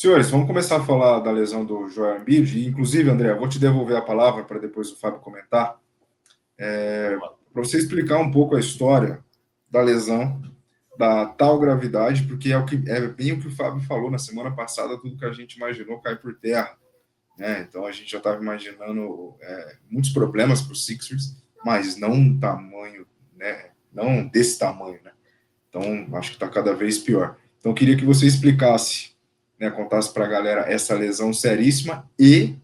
Senhores, vamos começar a falar da lesão do Joel Embiid. Inclusive, André, vou te devolver a palavra para depois o Fábio comentar. Para você explicar um pouco a história da lesão, da tal gravidade, porque é bem o que o Fábio falou na semana passada, tudo que a gente imaginou cai por terra. Né? Então a gente já estava imaginando muitos problemas para os Sixers, mas não um tamanho, né? Não desse tamanho. Né? Então acho que está cada vez pior. Então eu queria que você explicasse, né, contasse para a galera essa lesão seríssima e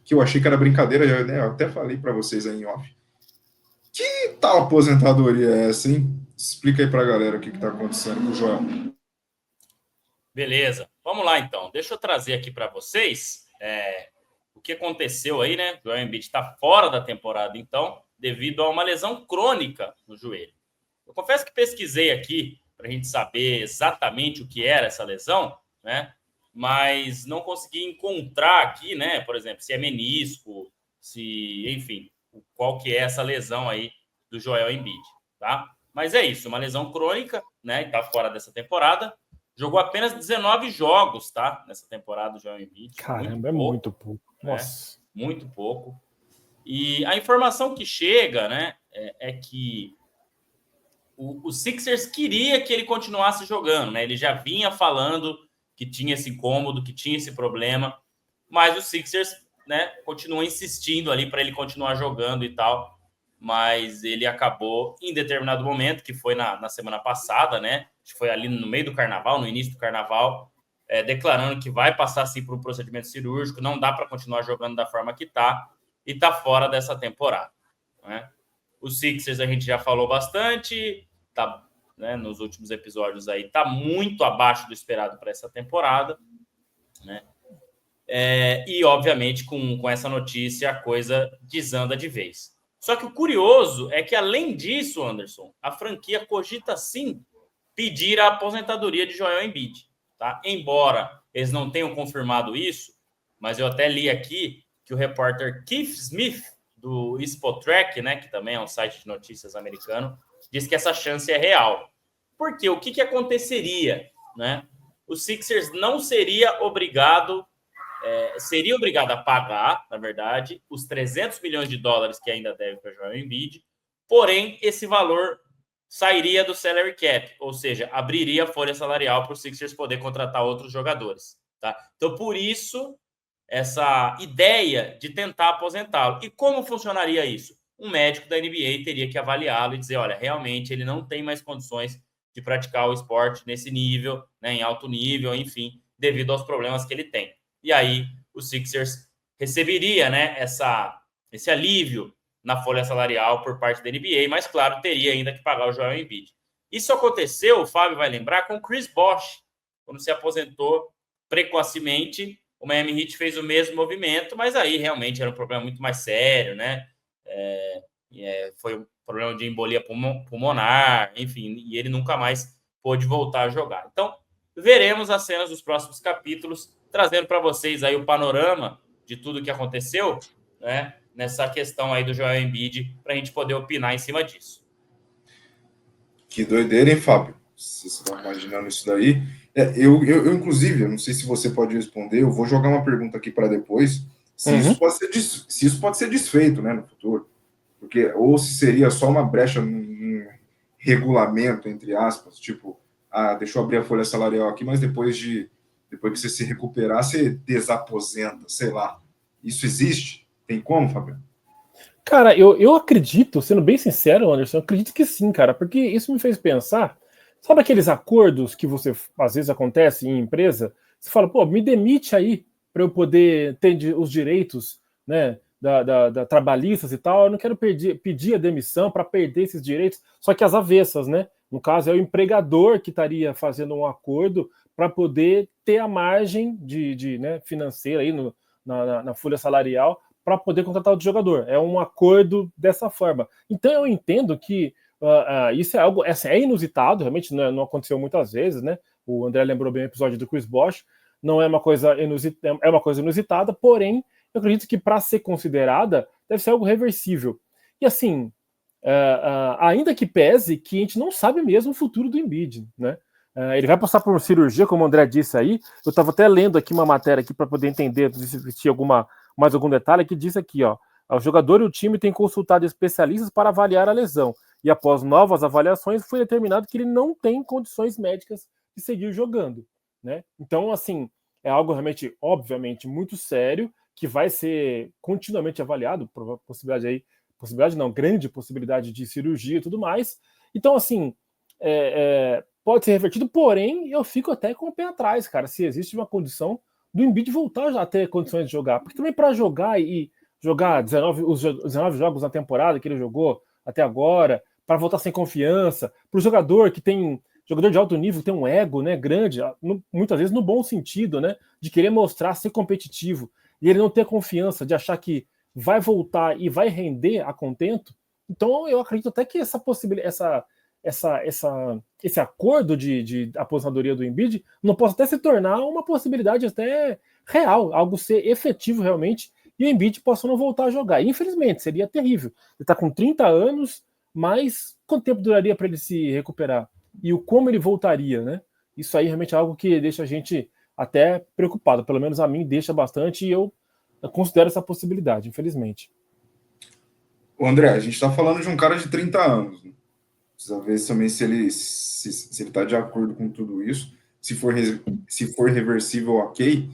que eu achei que era brincadeira, eu até falei para vocês aí em off. Que tal aposentadoria é essa, hein? Explica aí para a galera o que está acontecendo com o Joel. Beleza, vamos lá então. Deixa eu trazer aqui para vocês o que aconteceu aí, né? O Joel Embiid está fora da temporada, então, devido a uma lesão crônica no joelho. Eu confesso que pesquisei aqui para a gente saber exatamente o que era essa lesão, né? Mas não consegui encontrar aqui, né? Por exemplo, se é menisco, enfim, qual que é essa lesão aí do Joel Embiid, tá? Mas é isso, uma lesão crônica, né? Está fora dessa temporada. Jogou apenas 19 jogos, tá? Nessa temporada, o Joel Embiid. Caramba, muito pouco. Nossa. Muito pouco. E a informação que chega, né, é que o Sixers queria que ele continuasse jogando, né? Ele já vinha falando que tinha esse incômodo, que tinha esse problema, mas o Sixers, né, continua insistindo ali para ele continuar jogando e tal. Mas ele acabou em determinado momento, que foi na semana passada, né? Acho que foi ali no meio do carnaval, no início do carnaval, declarando que vai passar assim por um procedimento cirúrgico, não dá para continuar jogando da forma que está, e está fora dessa temporada. Né? Os Sixers a gente já falou bastante, tá, né, nos últimos episódios aí, tá muito abaixo do esperado para essa temporada, né? E, obviamente, com essa notícia, a coisa desanda de vez. Só que o curioso é que, além disso, Anderson, a franquia cogita, sim, pedir a aposentadoria de Joel Embiid. Tá? Embora eles não tenham confirmado isso, mas eu até li aqui que o repórter Keith Smith, do Spotrac, né, que também é um site de notícias americano, diz que essa chance é real. Porque o que aconteceria? Né? O Sixers não seria obrigado a pagar, na verdade, os 300 milhões de dólares que ainda deve para Joel Embiid, porém, esse valor sairia do salary cap, ou seja, abriria a folha salarial para o Sixers poder contratar outros jogadores. Tá? Então, por isso, essa ideia de tentar aposentá-lo. E como funcionaria isso? Um médico da NBA teria que avaliá-lo e dizer, olha, realmente ele não tem mais condições de praticar o esporte nesse nível, né, em alto nível, enfim, devido aos problemas que ele tem. E aí o Sixers receberia, né, esse alívio na folha salarial por parte da NBA, mas, claro, teria ainda que pagar o Joel Embiid. Isso aconteceu, o Fábio vai lembrar, com o Chris Bosh, quando se aposentou precocemente. O Miami Heat fez o mesmo movimento, mas aí realmente era um problema muito mais sério, né? Foi um problema de embolia pulmonar, enfim, e ele nunca mais pôde voltar a jogar. Então, veremos as cenas dos próximos capítulos, trazendo para vocês aí o panorama de tudo que aconteceu, né, nessa questão aí do Joel Embiid, para a gente poder opinar em cima disso. Que doideira, hein, Fábio? Vocês estão imaginando isso daí? Eu, inclusive, eu não sei se você pode responder, eu vou jogar uma pergunta aqui para depois, se isso pode ser desfeito, né, no futuro. Porque, ou se seria só uma brecha num regulamento, entre aspas, tipo, deixa eu abrir a folha salarial aqui, mas depois que você se recuperar, você desaposenta, sei lá. Isso existe? Tem como, Fabiano? Cara, eu acredito, sendo bem sincero, Anderson, eu acredito que sim, cara, porque isso me fez pensar, sabe aqueles acordos que você, às vezes, acontece em empresa? Você fala, pô, me demite aí para eu poder ter os direitos, né, da trabalhistas e tal, eu não quero pedir a demissão para perder esses direitos, só que as avessas, né? No caso, é o empregador que estaria fazendo um acordo para poder ter a margem né, financeira aí na folha salarial para poder contratar outro jogador. É um acordo dessa forma. Então eu entendo que isso é algo é inusitado, realmente não aconteceu muitas vezes, né? O André lembrou bem o episódio do Chris Bosh, não é uma coisa inusitada, é uma coisa inusitada, porém, eu acredito que para ser considerada, deve ser algo reversível. E assim, ainda que pese que a gente não sabe mesmo o futuro do Embiid, né? Ele vai passar por cirurgia, como o André disse aí. Eu estava até lendo aqui uma matéria aqui para poder entender se tinha mais algum detalhe, que diz aqui, ó. O jogador e o time têm consultado especialistas para avaliar a lesão. E após novas avaliações, foi determinado que ele não tem condições médicas de seguir jogando, né? Então, assim, é algo realmente, obviamente, muito sério, que vai ser continuamente avaliado, grande possibilidade de cirurgia e tudo mais. Então, assim, pode ser revertido, porém, eu fico até com o pé atrás, cara, se existe uma condição do Embiid voltar já a ter condições de jogar. Porque também para jogar e jogar os 19 jogos na temporada que ele jogou até agora, para voltar sem confiança, para o jogador que tem jogador de alto nível, tem um ego, né, grande, muitas vezes no bom sentido, né, de querer mostrar ser competitivo, e ele não ter confiança de achar que vai voltar e vai render a contento. Então eu acredito até que essa possibilidade, esse acordo de aposentadoria do Embiid não possa até se tornar uma possibilidade até real, algo ser efetivo realmente, e o Embiid possa não voltar a jogar. Infelizmente, seria terrível. Ele está com 30 anos, mas quanto tempo duraria para ele se recuperar? E como ele voltaria, né? Isso aí realmente é algo que deixa a gente até preocupado. Pelo menos a mim deixa bastante, e eu considero essa possibilidade, infelizmente. O André, a gente está falando de um cara de 30 anos. Né? Precisa ver também se ele está de acordo com tudo isso. Se for reversível, ok.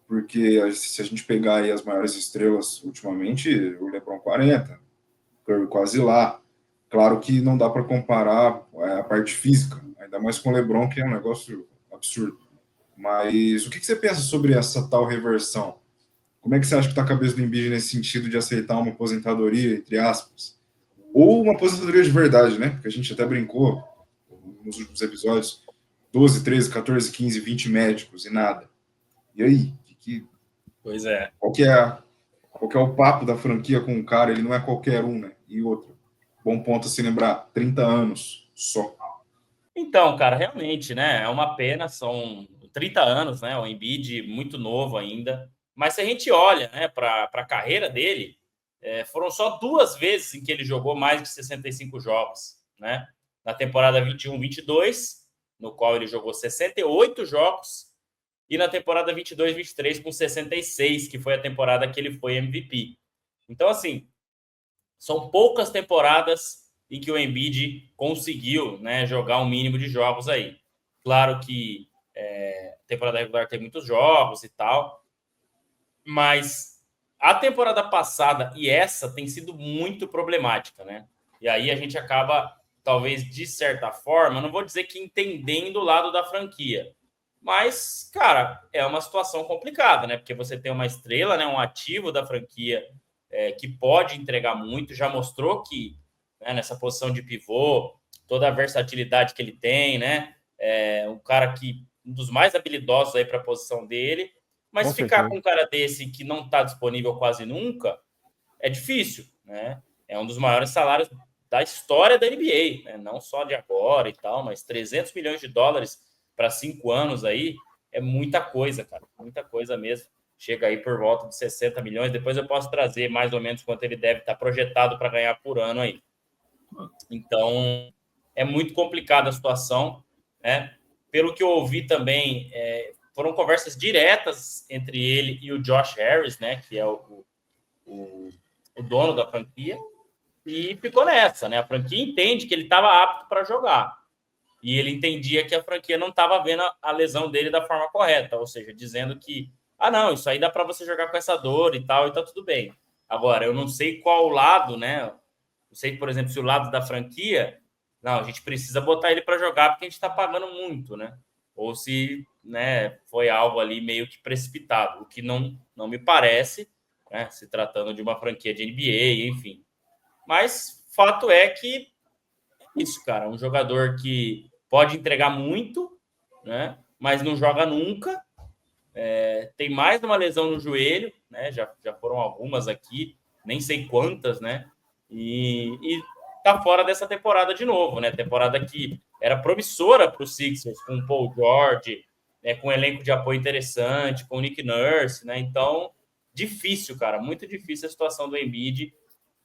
Porque se a gente pegar aí as maiores estrelas ultimamente, o LeBron 40, Curry quase lá. Claro que não dá para comparar a parte física, ainda mais com o LeBron, que é um negócio absurdo. Mas o que você pensa sobre essa tal reversão? Como é que você acha que está a cabeça do Embiid nesse sentido de aceitar uma aposentadoria, entre aspas? Ou uma aposentadoria de verdade, né? Porque a gente até brincou nos últimos episódios, 12, 13, 14, 15, 20 médicos e nada. E aí? Pois é. Qual que é o papo da franquia com o cara? Ele não é qualquer um, né? E outro. Bom ponto a se lembrar, 30 anos só. Então, cara, realmente, né? É uma pena, são 30 anos, né? O Embiid muito novo ainda. Mas se a gente olha, né, para a carreira dele, foram só 2 vezes em que ele jogou mais de 65 jogos, né? Na temporada 21-22, no qual ele jogou 68 jogos, e na temporada 22-23 com 66, que foi a temporada que ele foi MVP. Então, assim, são poucas temporadas em que o Embiid conseguiu, né, jogar um mínimo de jogos aí. Claro que temporada regular tem muitos jogos e tal, mas a temporada passada e essa tem sido muito problemática, né? E aí a gente acaba, talvez, de certa forma, não vou dizer que entendendo o lado da franquia, mas, cara, é uma situação complicada, né? Porque você tem uma estrela, né, um ativo da franquia que pode entregar muito, já mostrou que, né, nessa posição de pivô, toda a versatilidade que ele tem, né? Um cara um dos mais habilidosos aí para a posição dele, mas Com ficar certeza. com um cara desse que não está disponível quase nunca é difícil, né? É um dos maiores salários da história da NBA, né? Não só de agora e tal, mas 300 milhões de dólares para 5 anos aí é muita coisa, cara. Muita coisa mesmo. Chega aí por volta de 60 milhões. Depois eu posso trazer mais ou menos quanto ele deve estar projetado para ganhar por ano aí. Então, é muito complicada a situação, né? Pelo que eu ouvi também, foram conversas diretas entre ele e o Josh Harris, né? Que é o dono da franquia, e ficou nessa, né? A franquia entende que ele estava apto para jogar. E ele entendia que a franquia não estava vendo a lesão dele da forma correta, ou seja, dizendo que, não, isso aí dá para você jogar com essa dor e tal, e tá tudo bem. Agora, eu não sei qual lado, né? Não sei, por exemplo, se o lado da franquia, não, a gente precisa botar ele para jogar porque a gente está pagando muito, né? Ou se, né, foi algo ali meio que precipitado, o que não me parece, né? Se tratando de uma franquia de NBA, enfim. Mas fato é que isso, cara, um jogador que pode entregar muito, né? Mas não joga nunca. Tem mais uma lesão no joelho, né? Já foram algumas aqui, nem sei quantas, né? E tá fora dessa temporada de novo, né? Temporada que era promissora para os Sixers, com o Paul George, né? Com um elenco de apoio interessante, com o Nick Nurse, né? Então, difícil, cara, muito difícil a situação do Embiid.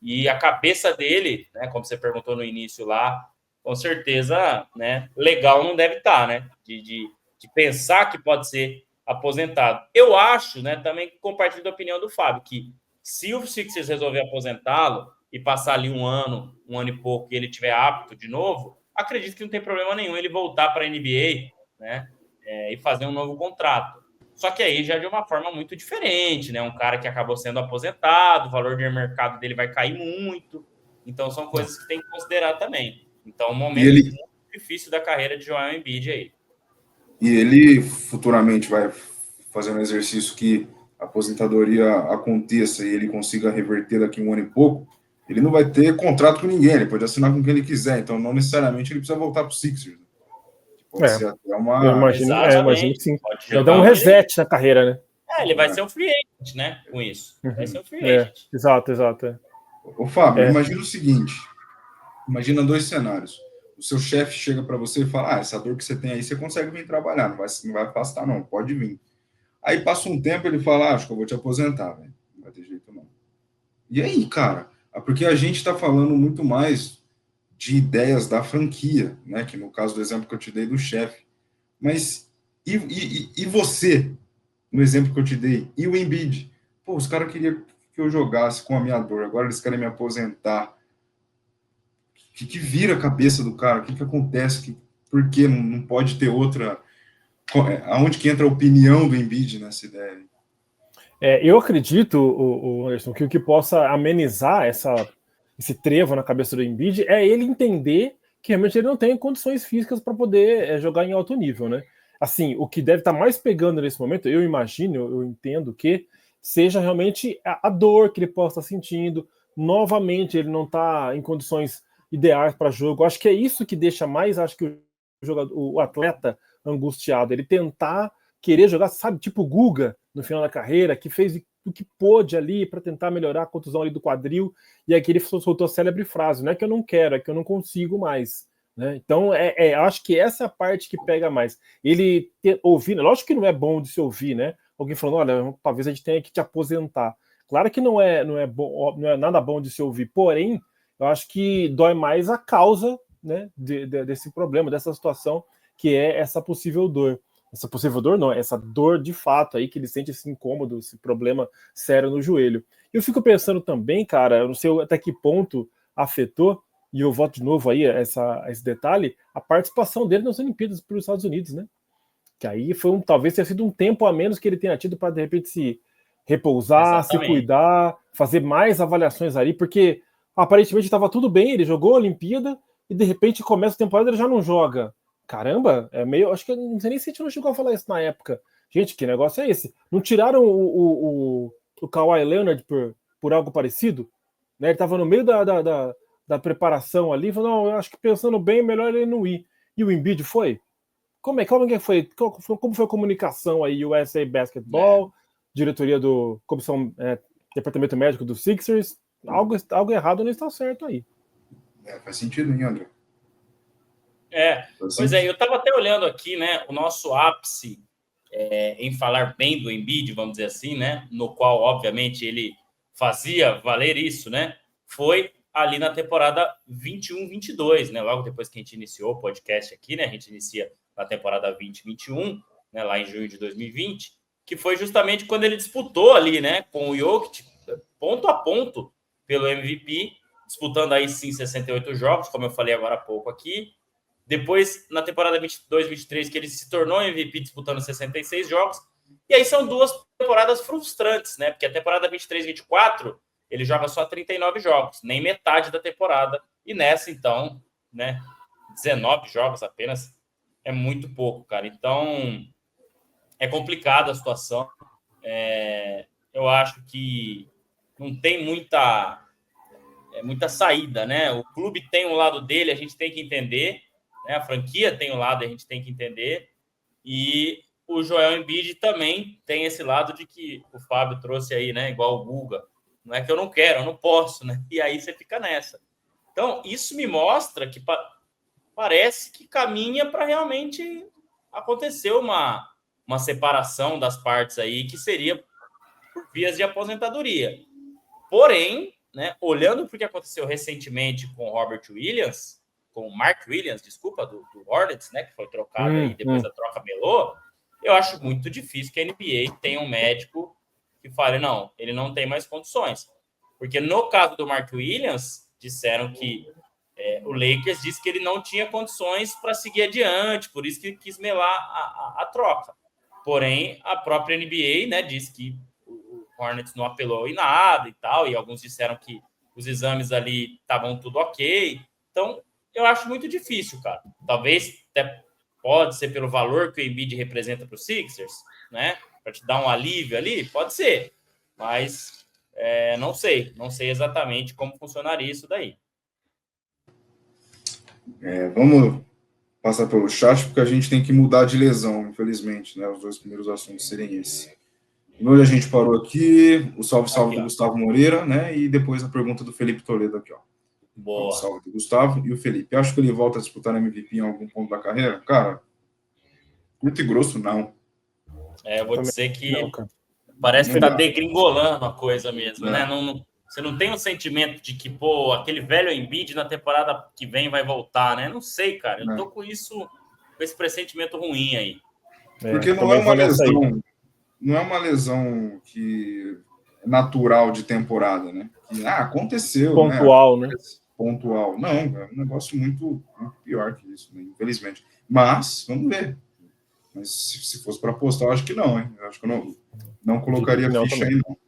E a cabeça dele, né? Como você perguntou no início lá, com certeza, né, legal não deve estar, né? De pensar que pode ser aposentado. Eu acho, né, também compartilho da opinião do Fábio, que se o Sixers resolver aposentá-lo e passar ali um ano e pouco, e ele tiver apto de novo, acredito que não tem problema nenhum ele voltar para a NBA, né, e fazer um novo contrato. Só que aí já de uma forma muito diferente, né? Um cara que acabou sendo aposentado, o valor de mercado dele vai cair muito. Então são coisas que tem que considerar também. Então, um momento muito difícil da carreira de Joel Embiid aí. E ele futuramente vai fazer um exercício que a aposentadoria aconteça e ele consiga reverter daqui um ano e pouco, ele não vai ter contrato com ninguém, ele pode assinar com quem ele quiser, então não necessariamente ele precisa voltar para o Sixers. Pode ser até uma... Eu imagino que sim. Vai dar um reset na carreira, né? Ele vai ser um free agent, né? Com isso. Vai ser um free agent. Exato. Ô, Fábio, imagina o seguinte, imagina 2 cenários. O seu chefe chega para você e fala, essa dor que você tem aí, você consegue vir trabalhar, não vai afastar não, pode vir. Aí passa um tempo, ele fala, acho que eu vou te aposentar, velho. Não vai ter jeito não. E aí, cara? Porque a gente está falando muito mais de ideias da franquia, né? Que no caso do exemplo que eu te dei do chefe. Mas e você, no exemplo que eu te dei? E o Embiid? Pô, os caras queriam que eu jogasse com a minha dor, agora eles querem me aposentar. O que vira a cabeça do cara? O que acontece? Por que não pode ter outra... Aonde que entra a opinião do Embiid nessa ideia? Eu acredito, Anderson, que o que possa amenizar esse trevo na cabeça do Embiid é ele entender que realmente ele não tem condições físicas para poder jogar em alto nível, né? Assim, o que deve estar mais pegando nesse momento, eu imagino, eu entendo que seja realmente a dor que ele possa estar sentindo. Novamente, ele não está em condições ideais para jogo. Acho que é isso que deixa mais, acho que o atleta angustiado, ele tentar querer jogar, sabe, tipo o Guga no final da carreira, que fez o que pôde ali para tentar melhorar a contusão ali do quadril, e aqui ele soltou a célebre frase, não é que eu não quero, é que eu não consigo mais, né? Então, acho que essa é a parte que pega mais. Ele ouvir, lógico que não é bom de se ouvir, né? Alguém falando, olha, talvez a gente tenha que te aposentar. Claro que não é bom, não é nada bom de se ouvir, porém, eu acho que dói mais a causa, né, desse problema, dessa situação, que é essa possível dor. Essa possível dor não, essa dor de fato aí que ele sente esse incômodo, esse problema sério no joelho. Eu fico pensando também, cara, eu não sei até que ponto afetou, e eu volto de novo aí esse detalhe, a participação dele nas Olimpíadas pelos Estados Unidos, né? Que aí talvez tenha sido um tempo a menos que ele tenha tido para de repente se repousar, se cuidar, fazer mais avaliações ali, porque aparentemente estava tudo bem, ele jogou a Olimpíada e de repente começa a temporada e ele já não joga. Caramba, acho que não sei nem se a gente não chegou a falar isso na época. Gente, que negócio é esse? Não tiraram o Kawhi Leonard por algo parecido? Né? Ele estava no meio da preparação ali, falou, não, eu acho que pensando bem, melhor ele não ir. E o Embiid foi? Como que foi? Como foi a comunicação aí, o USA Basketball, diretoria do departamento médico do Sixers? Algo errado não está certo aí. Faz sentido, hein, André? Pois é, eu estava até olhando aqui, né, o nosso ápice em falar bem do Embiid, vamos dizer assim, né, no qual, obviamente, ele fazia valer isso, né, foi ali na temporada 21-22, né, logo depois que a gente iniciou o podcast aqui, né, a gente inicia na temporada 20-21, né, lá em junho de 2020, que foi justamente quando ele disputou ali, né, com o Jokic, ponto a ponto, pelo MVP, disputando aí sim 68 jogos, como eu falei agora há pouco aqui. Depois, na temporada 22-23, que ele se tornou MVP disputando 66 jogos. E aí são 2 temporadas frustrantes, né? Porque a temporada 23-24, ele joga só 39 jogos, nem metade da temporada. E nessa, então, né, 19 jogos apenas, é muito pouco, cara. Então, é complicada a situação. Eu acho que não tem muita saída, né? O clube tem um lado dele, a gente tem que entender, né? A franquia tem um lado, a gente tem que entender, e o Joel Embiid também tem esse lado de que o Fábio trouxe aí, né? Igual o Guga, não é que eu não quero, eu não posso, né? E aí você fica nessa. Então, isso me mostra que parece que caminha para realmente acontecer uma separação das partes aí, que seria por vias de aposentadoria. Porém, né, olhando para o que aconteceu recentemente com o Robert Williams, com o Mark Williams, desculpa, do Hornets, né, que foi trocado aí depois da troca melou, eu acho muito difícil que a NBA tenha um médico que fale, não, ele não tem mais condições. Porque no caso do Mark Williams, disseram que o Lakers disse que ele não tinha condições para seguir adiante, por isso que quis melar a troca. Porém, a própria NBA, né, disse que o Hornets não apelou em nada e tal, e alguns disseram que os exames ali estavam tudo ok. Então, eu acho muito difícil, cara. Talvez até pode ser pelo valor que o Embiid representa para os Sixers, né, para te dar um alívio ali, pode ser. Mas não sei exatamente como funcionaria isso daí. Vamos passar pelo chat, porque a gente tem que mudar de lesão, infelizmente, né? Os 2 primeiros assuntos serem esses. Hoje a gente parou aqui, o salve aqui, do Gustavo Moreira, né? E depois a pergunta do Felipe Toledo aqui, ó. Boa. O salve do Gustavo e o Felipe. Acho que ele volta a disputar MVP em algum ponto da carreira? Cara, curto e grosso, não. Eu vou dizer que parece que tá degringolando a coisa mesmo, né? Você não tem um sentimento de que, pô, aquele velho Embiid na temporada que vem vai voltar, né? Não sei, cara. Eu tô com esse pressentimento ruim aí. Porque não é uma lesão, não é uma lesão que é natural de temporada, né? Que, aconteceu, pontual, né? Pontual. Não, é um negócio muito pior que isso, né? Infelizmente. Mas, vamos ver. Mas se fosse para apostar, eu acho que não, hein? Eu acho que eu não colocaria ficha aí, não.